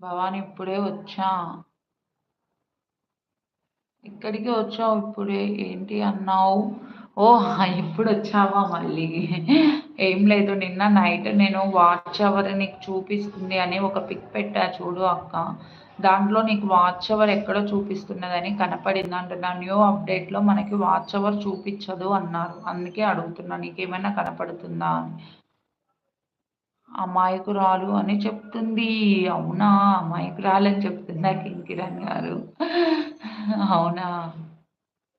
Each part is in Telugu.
భవాని ఇప్పుడే వచ్చా. ఇక్కడికి వచ్చావు ఇప్పుడే ఏంటి అన్నావు? ఓహ్! ఇప్పుడు వచ్చావా మళ్ళీ? ఏం లేదు నిన్న నైట్ నేను వాచ్ అవర్ నీకు చూపిస్తుంది అని ఒక పిక్ పెట్టా చూడు అక్క. దాంట్లో నీకు వాచ్ అవర్ ఎక్కడో చూపిస్తున్నదని కనపడింది అంటున్నా. న్యూ అప్డేట్‌లో మనకి వాచ్ అవర్ చూపించదు అన్నారు. అందుకే అడుగుతున్నా నీకేమైనా కనపడుతుందా అని. అమాయకురాలు అని చెప్తుంది. అవునా? అమాయకురాలని చెప్తుందా కింకిరణ్ గారు? అవునా?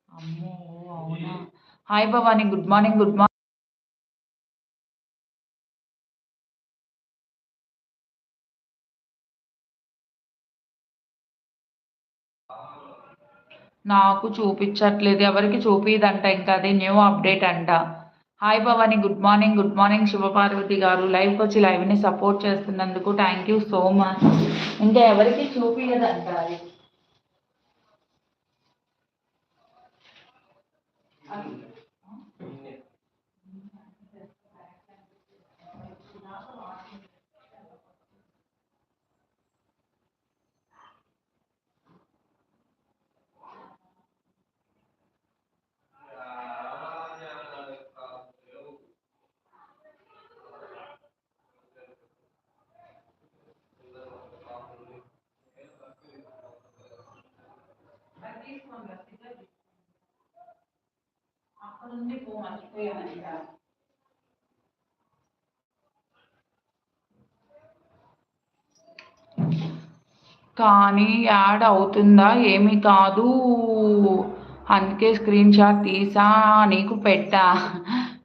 అమ్మో! అవునా? Hi Bhavani good morning. Good morning. నాకు చూపించట్లేదు. ఎవరికీ చూపియదంట ఇంకా అది న్యూ అప్డేట్ అంట. Hi Bhavani good morning. Good morning Shivaparvati గారు. లైవ్‌కొచ్చి లైవ్‌ని సపోర్ట్ చేస్తున్నందుకు థ్యాంక్ యూ సో మచ్. ఇంకా ఎవరికీ చూపియదంట అది. అక్కడుంది పో మర్చిపోయానంట. కానీ యాడ్ అవుతుందా? ఏమీ కాదు. అందుకే స్క్రీన్‌షాట్ తీసా నీకు పెట్టా.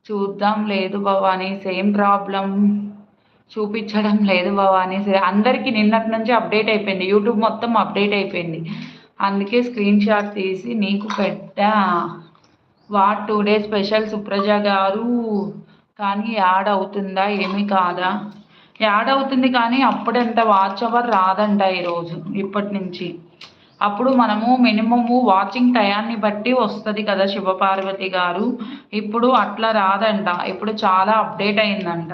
చూద్దాం లేదు భవాని సేమ్ ప్రాబ్లమ్. చూపించడం లేదు భవాని. అందరికీ నిన్నటి నుంచి అప్డేట్ అయిపోయింది. యూట్యూబ్ మొత్తం అప్డేట్ అయిపోయింది. అందుకే స్క్రీన్‌షాట్ తీసి నీకు పెట్టా. వాట్ 2 డేస్ స్పెషల్ సుప్రజ గారు. కానీ యాడ్ అవుతుందా? ఏమీ కాదా? యాడ్ అవుతుంది కానీ అప్పుడంత వాచ్ అవర్ రాదంట ఈరోజు ఇప్పటి నుంచి. అప్పుడు మనము మినిమము వాచింగ్ టయాన్ని బట్టి వస్తుంది కదా శివపార్వతి గారు. ఇప్పుడు అట్లా రాదంట. ఇప్పుడు చాలా అప్డేట్ అయిందంట.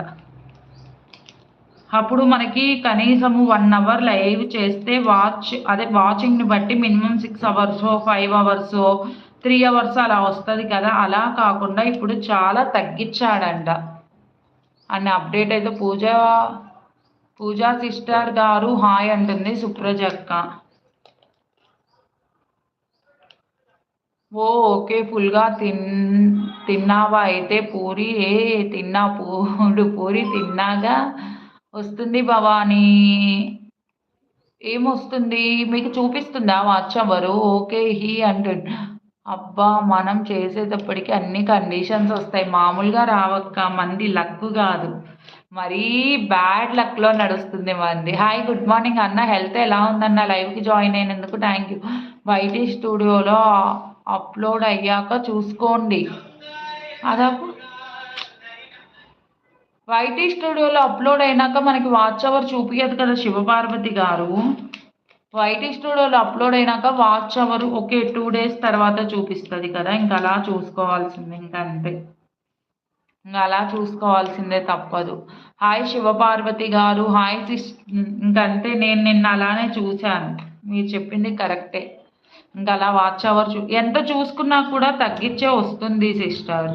అప్పుడు మనకి కనీసము 1 అవర్ లైవ్ చేస్తే వాచింగ్‌ని బట్టి మినిమమ్ 6 అవర్సో, 5 అవర్సో, 3 అవర్స్ అలా వస్తది కదా! అలా కాకుండా ఇప్పుడు చాలా తగ్గిచ్చాడంట. అన్న అప్డేట్ అయితే పూజా సిస్టర్ గారు హాయ్ అంటుంది సుప్రజక్క. ఓకే. ఫుల్‌గా తిన్నావా అయితే పూరి? తిన్నా పూరి తిన్నాగా. వస్తుంది భవానీ. ఏమొస్తుంది? మీకు చూపిస్తుందా వాచ్ అవరు? ఓకే. అంటుండు. అబ్బా! మనం చేసేటప్పటికి అన్ని కండిషన్స్ ఒస్తాయి. మామూలుగా రావక్క. మనది లక్ గాదు. మరీ బ్యాడ్ లక్‌లో నడుస్తుంది మనది. హాయ్ గుడ్ మార్నింగ్ అన్న. హెల్త్ ఎలా ఉందన్న? లైవ్‌కి జాయిన్ అయినందుకు థ్యాంక్ యూ. వైటీ స్టూడియోలో అప్‌లోడ్ అయ్యాక చూసుకోండి. అదపు వైటీ స్టూడియోలో అప్‌లోడ్ అయినాక మనకి వాచ్ అవర్ చూపియదు కదా శివపార్వతి గారు. వైటీ స్టూడియోలో అప్‌లోడ్ అయినాక వాచ్ అవర్ ఓకే. 2 డేస్ తర్వాత చూపిస్తది కదా! ఇంక అలా చూసుకోవాల్సిందే ఇంక అంతే. ఇంగ అలా చూసుకోవాల్సిందే తప్పదు. హాయ్ శివపార్వతి గారు. హాయ్ ఇంకంతే నేను నిన్న అలానే చూసాను. మీరు చెప్పింది కరెక్టే. ఇంక అలా వాచ్ అవర్ ఎంత చూసుకున్నా కూడా తగ్గిచ్చే వస్తుంది సిస్టర్.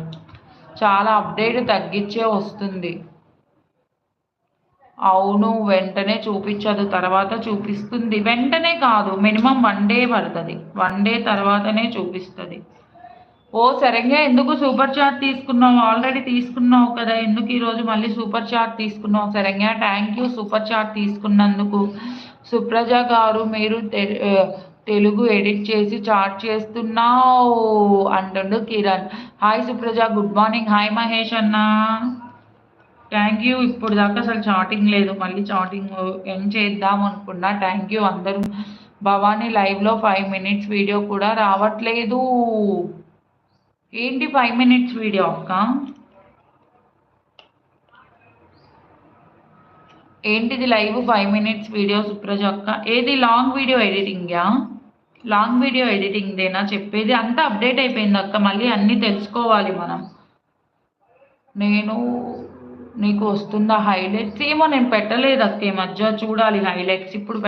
చాలా అప్డేట్ తగ్గిచ్చే వస్తుంది. అవును. వెంటనే చూపిచ్చదు. తర్వాత చూపిస్తుంది. వెంటనే కాదు. మినిమమ్ 1 డే పడతది. 1 డే తర్వాతనే చూపిస్తది. ఓహ్! శరణ్య ఎందుకు సూపర్ చాట్ తీసుకున్నావు? ఆల్రెడీ తీసుకున్నావు కదా! ఎందుకు ఈరోజు మళ్ళీ సూపర్ చాట్ తీసుకున్నావు Saranya? Thank you super chat తీసుకున్నందుకు. సుప్రజ గారు మీరు తెలుగు ఎడిట్ చేసి చాట్ చేస్తున్నావు అంటుండు Kiran. Hi Supraja good morning. Hi Mahesh అన్న. Thank you. ఇప్పుడు దాకా అసలు చాటింగ్ లేదు. మళ్ళీ చాటింగ్ ఎండ్ చేద్దాం అనుకున్నా. థ్యాంక్ యూ అందరూ. భవానీ లైవ్‌లో 5 మినిట్స్ వీడియో కూడా రావట్లేదు. ఏంటి 5 మినిట్స్ వీడియో అక్క? ఏంటిది లైవ్ 5 మినిట్స్ వీడియో సుప్రజ అక్క? ఏది లాంగ్ వీడియో ఎడిటింగా? లాంగ్ వీడియో ఎడిటింగ్‌దేనా చెప్పేది? అంతా అప్డేట్ అయిపోయింది అక్క. మళ్ళీ అన్నీ తెలుసుకోవాలి మనం. నేను నీకు వస్తుందా హైలైట్స్? ఏమో నేను పెట్టలేదు అక్క ఈ మధ్య. చూడాలి హైలైట్స్ ఇప్పుడు